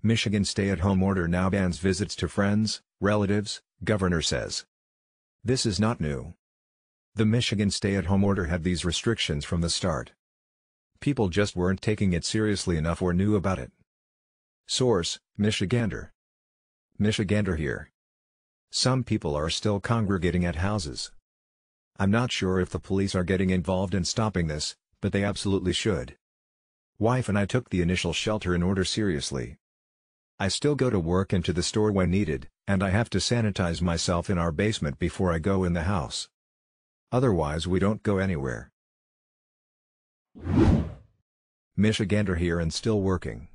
Michigan stay-at-home order now bans visits to friends, relatives, governor says. This is not new. The Michigan stay-at-home order had these restrictions from the start. People just weren't taking it seriously enough or knew about it. Source: Michigander. Michigander here. Some people are still congregating at houses. I'm not sure if the police are getting involved in stopping this, but they absolutely should. Wife and I took the initial shelter in order seriously. I still go to work and to the store when needed, and I have to sanitize myself in our basement before I go in the house. Otherwise we don't go anywhere. Michigander here and still working.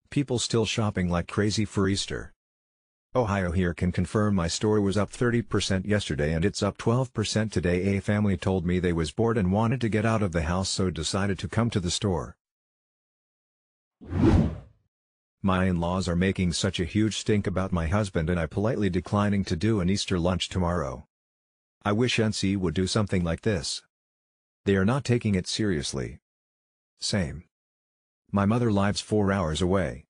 People still shopping like crazy for Easter. Ohio here can confirm my store was up 30% yesterday and it's up 12% today. A family told me they was bored and wanted to get out of the house, so decided to come to the store. My in-laws are making such a huge stink about my husband and I politely declining to do an Easter lunch tomorrow. I wish NC would do something like this. They are not taking it seriously. Same. My mother lives 4 hours away.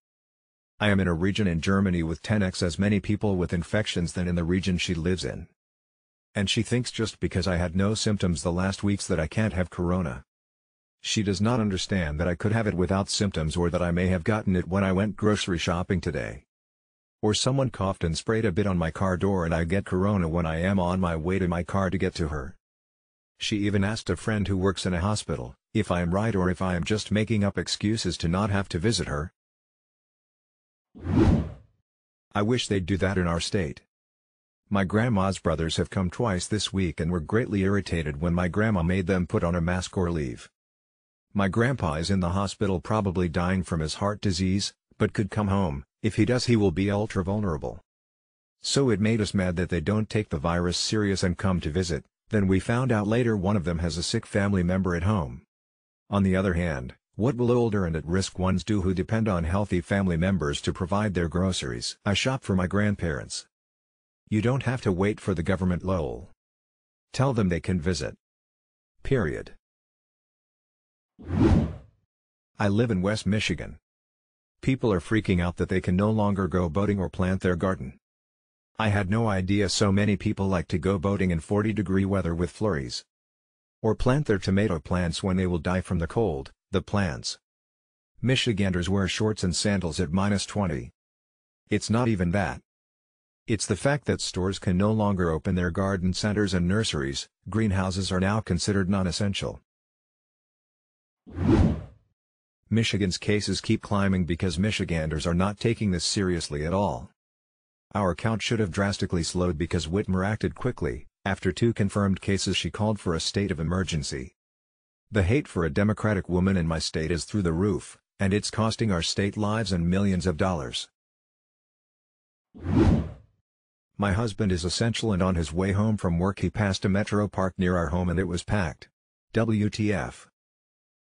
I am in a region in Germany with 10x as many people with infections than in the region she lives in. And she thinks just because I had no symptoms the last weeks that I can't have corona. She does not understand that I could have it without symptoms, or that I may have gotten it when I went grocery shopping today. Or someone coughed and sprayed a bit on my car door and I get corona when I am on my way to my car to get to her. She even asked a friend who works in a hospital if I am right or if I am just making up excuses to not have to visit her. I wish they'd do that in our state. My grandma's brothers have come twice this week and were greatly irritated when my grandma made them put on a mask or leave. My grandpa is in the hospital probably dying from his heart disease, but could come home. If he does, he will be ultra vulnerable. So it made us mad that they don't take the virus serious and come to visit. Then we found out later one of them has a sick family member at home. On the other hand, what will older and at-risk ones do who depend on healthy family members to provide their groceries? I shop for my grandparents. You don't have to wait for the government, lol. Tell them they can visit. Period. I live in West Michigan. People are freaking out that they can no longer go boating or plant their garden. I had no idea so many people like to go boating in 40-degree weather with flurries. Or plant their tomato plants when they will die from the cold, the plants. Michiganders wear shorts and sandals at -20. It's not even that. It's the fact that stores can no longer open their garden centers and nurseries. Greenhouses are now considered non-essential. Michigan's cases keep climbing because Michiganders are not taking this seriously at all. Our count should have drastically slowed because Whitmer acted quickly. After 2 confirmed cases, she called for a state of emergency. The hate for a Democratic woman in my state is through the roof, and it's costing our state lives and millions of dollars. My husband is essential and on his way home from work he passed a metro park near our home and it was packed. WTF.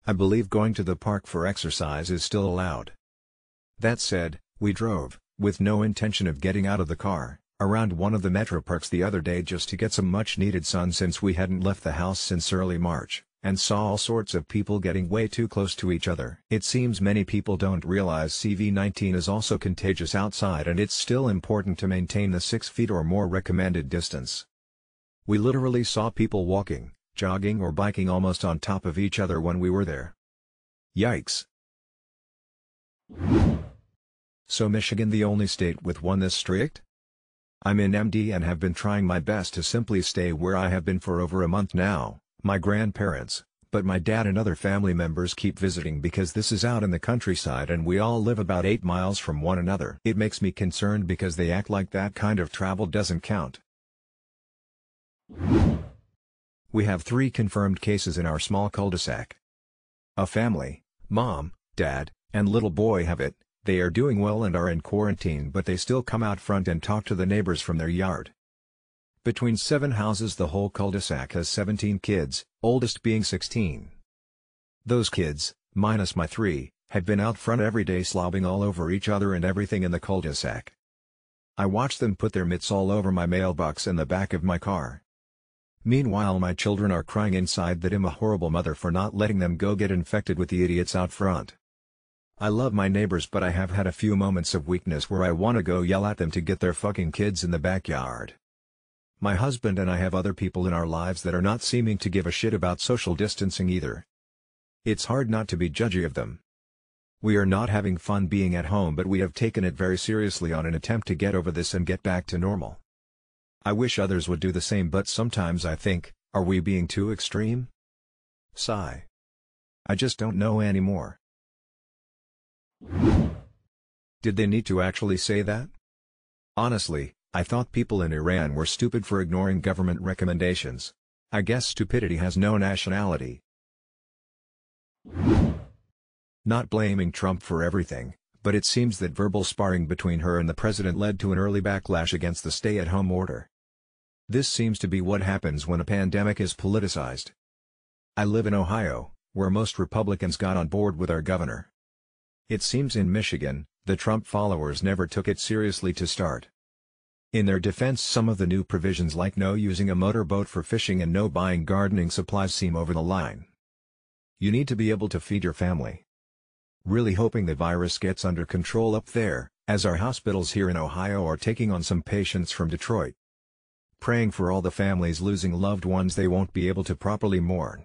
I believe going to the park for exercise is still allowed. That said, we drove, with no intention of getting out of the car, around one of the metro parks the other day just to get some much-needed sun since we hadn't left the house since early March, and saw all sorts of people getting way too close to each other. It seems many people don't realize CV-19 is also contagious outside and it's still important to maintain the 6 feet or more recommended distance. We literally saw people walking, jogging or biking almost on top of each other when we were there. Yikes. So Michigan the only state with one this strict? I'm in MD and have been trying my best to simply stay where I have been for over a month now, my grandparents, but my dad and other family members keep visiting because this is out in the countryside and we all live about 8 miles from one another. It makes me concerned because they act like that kind of travel doesn't count. We have 3 confirmed cases in our small cul-de-sac. A family, mom, dad, and little boy have it. They are doing well and are in quarantine, but they still come out front and talk to the neighbors from their yard. Between 7 houses the whole cul-de-sac has 17 kids, oldest being 16. Those kids, minus my 3, had been out front every day slobbing all over each other and everything in the cul-de-sac. I watched them put their mitts all over my mailbox and the back of my car. Meanwhile my children are crying inside that I'm a horrible mother for not letting them go get infected with the idiots out front. I love my neighbors, but I have had a few moments of weakness where I wanna go yell at them to get their fucking kids in the backyard. My husband and I have other people in our lives that are not seeming to give a shit about social distancing either. It's hard not to be judgy of them. We are not having fun being at home, but we have taken it very seriously on an attempt to get over this and get back to normal. I wish others would do the same, but sometimes I think, are we being too extreme? Sigh. I just don't know anymore. Did they need to actually say that? Honestly, I thought people in Iran were stupid for ignoring government recommendations. I guess stupidity has no nationality. Not blaming Trump for everything, but it seems that verbal sparring between her and the president led to an early backlash against the stay-at-home order. This seems to be what happens when a pandemic is politicized. I live in Ohio, where most Republicans got on board with our governor. It seems in Michigan, the Trump followers never took it seriously to start. In their defense, some of the new provisions like no using a motorboat for fishing and no buying gardening supplies seem over the line. You need to be able to feed your family. Really hoping the virus gets under control up there, as our hospitals here in Ohio are taking on some patients from Detroit. Praying for all the families losing loved ones they won't be able to properly mourn.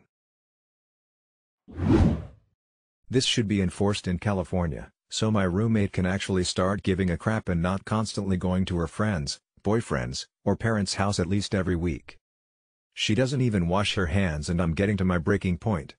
This should be enforced in California, so my roommate can actually start giving a crap and not constantly going to her friends, boyfriends, or parents' house at least every week. She doesn't even wash her hands, and I'm getting to my breaking point.